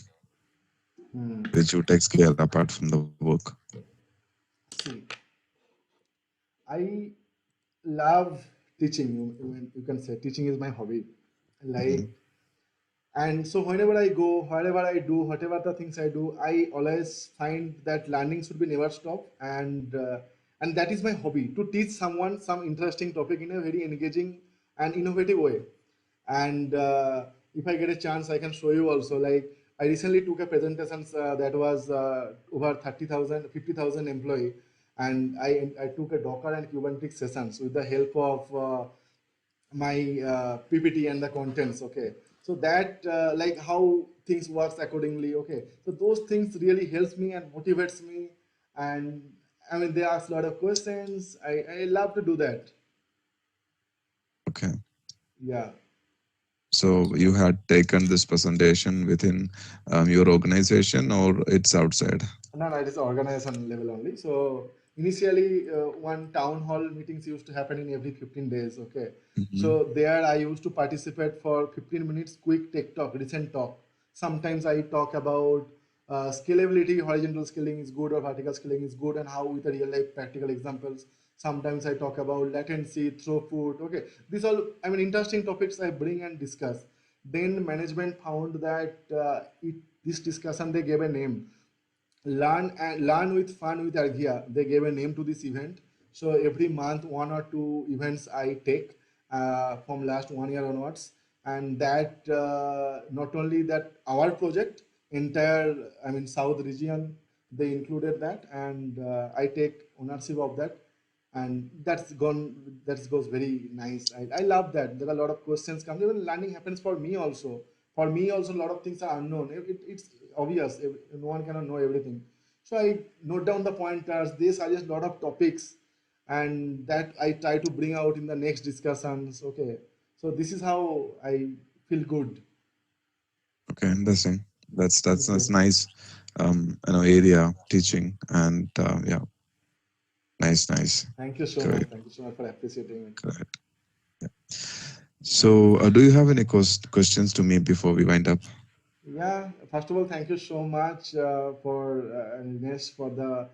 Hmm. which you take care apart from the work? See, I love teaching. You can say teaching is my hobby. Hmm. Like, and so whenever I go, wherever I do, whatever the things I do, I always find that learning should be never stop, and that is my hobby, to teach someone some interesting topic in a very engaging and innovative way. And if I get a chance, I can show you also. Like I recently took a presentation that was over 30,000, 50,000 employee, and I took a Docker and Kubernetes sessions with the help of my PPT and the contents. Okay, so that like how things works accordingly. Okay, so those things really helps me and motivates me, and I mean they ask a lot of questions. I love to do that. Okay. Yeah. So you had taken this presentation within your organization, or it's outside? No, no, it is organization level only. So initially, one town hall meetings used to happen in every 15 days. Okay. Hmm. So there I used to participate for 15 minutes, quick tech talk, recent talk. Sometimes I talk about scalability, horizontal scaling is good or vertical scaling is good, and how with the real life practical examples. Sometimes I talk about latency, throughput. Okay. These all, I mean, interesting topics I bring and discuss. Then management found that this discussion, they gave a name, learn with fun with Arghya. They gave a name to this event. So every month, one or two events I take from last 1 year onwards, and that not only that our project, entire, I mean South region, they included that, and I take ownership of that, and that goes very nice. I love that there are a lot of questions come, even learning happens for me also. For me also a lot of things are unknown. It's obvious, no one cannot know everything. So I note down the pointers, they suggest a lot of topics, and that I try to bring out in the next discussions. Okay, so this is how I feel good. Okay, interesting. Thank That's you. nice. Area teaching, and yeah, nice, nice. Thank you so much. Great. Thank you so much for appreciating it. Great. Yeah. So, do you have any questions to me before we wind up? Yeah, first of all, thank you so much for Ines for the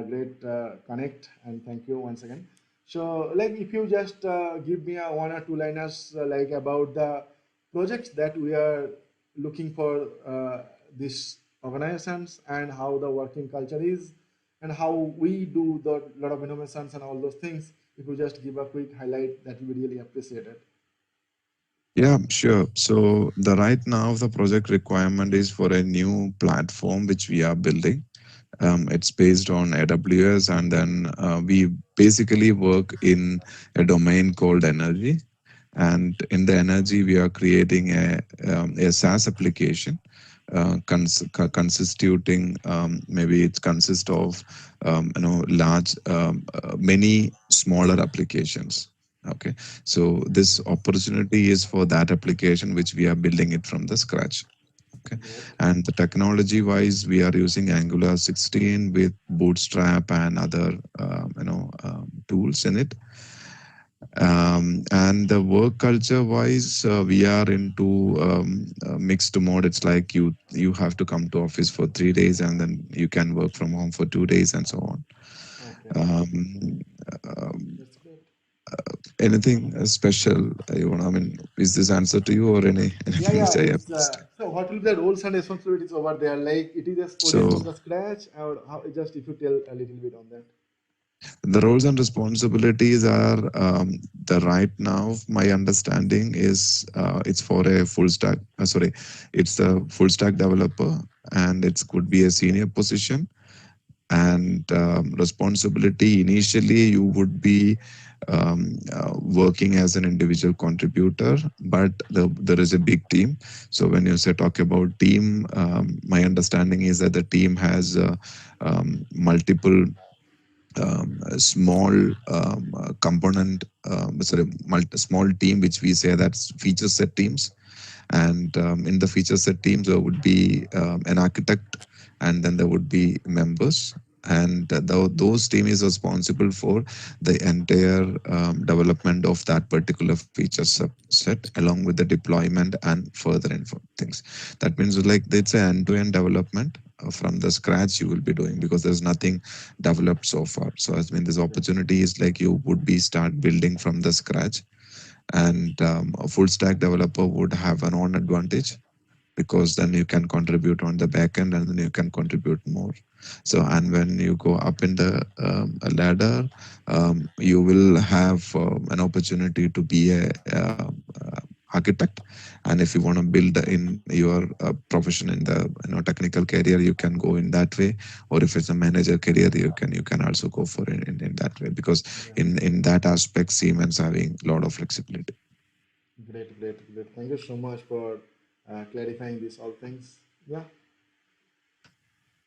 great connect, and thank you once again. So, like, if you just give me a one or two liners like about the projects that we are looking for these organizations and how the working culture is and how we do the lot of innovations and all those things. If you just give a quick highlight, that will be really appreciated. Yeah, sure. So the right now the project requirement is for a new platform which we are building. It's based on AWS, and then we basically work in a domain called energy. And in the energy, we are creating a SaaS application, constituting maybe it consists of large many smaller applications. Okay, so this opportunity is for that application which we are building it from the scratch. Okay, Great. and the technology wise, we are using Angular 16 with Bootstrap and other tools in it. And the work culture wise, we are into mixed mode. It's like you have to come to office for 3 days, and then you can work from home for 2 days, and so on. Okay. Um, um, That's great. Anything special you want? I mean, is this answer to you or Yeah, anything yeah. which I have It's missed? so what will be the roles and responsibilities over there? Like it is a project So from the scratch, or how? Just if you tell a little bit on that. the roles and responsibilities are the right now. My understanding is it's for a full stack. Sorry, it's a full stack developer, and it could be a senior position. And responsibility initially, you would be working as an individual contributor, but there is a big team. So when you say talk about team, my understanding is that the team has multiple small component, small team, which we say that's feature set teams. And in the feature set teams, there would be an architect, and then there would be members. And those team is responsible for the entire development of that particular feature set, along with the deployment and further things. That means like it's an end-to-end development from the scratch you will be doing, because there's nothing developed so far. So I mean, this Yeah, opportunity is like you would be start building from the scratch. And a full stack developer would have an own advantage, because then you can contribute on the back end, and then you can contribute more. So and when you go up in the ladder, you will have an opportunity to be a architect. And if you want to build in your profession in the technical career, you can go in that way. Or if it's a manager career, you can also go for it in that way, because yeah. in that aspect Siemens having a lot of flexibility. Great, great, great. Thank you so much for clarifying these all things. Yeah,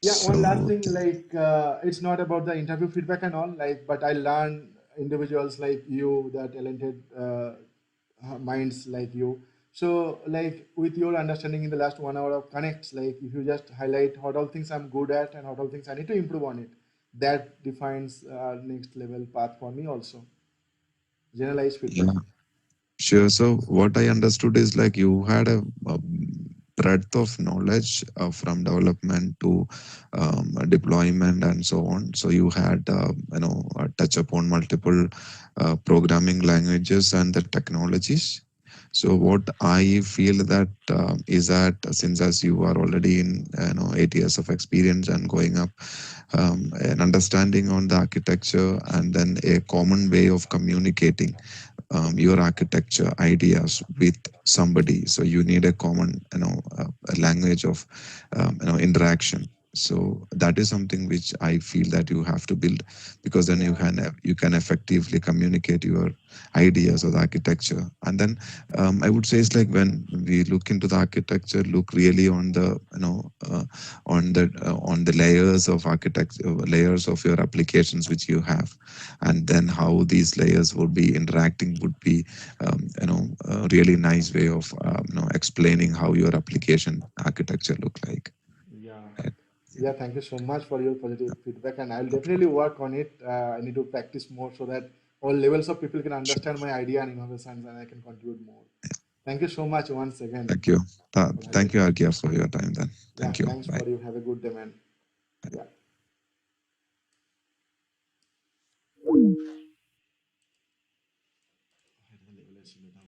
yeah. One last So thing, like it's not about the interview feedback and all, like, but I learn individuals like you, the talented minds like you. So, like, with your understanding in the last 1 hour of connects, like, if you just highlight what all things I'm good at and what all things I need to improve on it, that defines next level path for me also. Generalized feedback. yeah, sure. So what I understood is like you had a breadth of knowledge from development to deployment and so on. So you had touch upon multiple programming languages and the technologies. So what I feel that is that since as you are already in 8 years of experience and going up, an understanding on the architecture, and then a common way of communicating your architecture ideas with somebody. So you need a common a language of interaction. So that is something which I feel that you have to build, because then Yeah, you can effectively communicate your ideas of the architecture. And then I would say it's like when we look into the architecture, look really on the on the layers of architecture, layers of your applications which you have, and then how these layers would be interacting would be a really nice way of explaining how your application architecture look like. yeah. Right? Yeah, thank you so much for your positive feedback, and I'll definitely work on it. I need to practice more so that all levels of people can Sure. understand my idea and innovations, and I can contribute more. Thank you so much once again Thank you. for having Thank you, me. Arghya, for your time then. Yeah, Thank you. thanks Bye. for you. Have a good day, man. Yeah.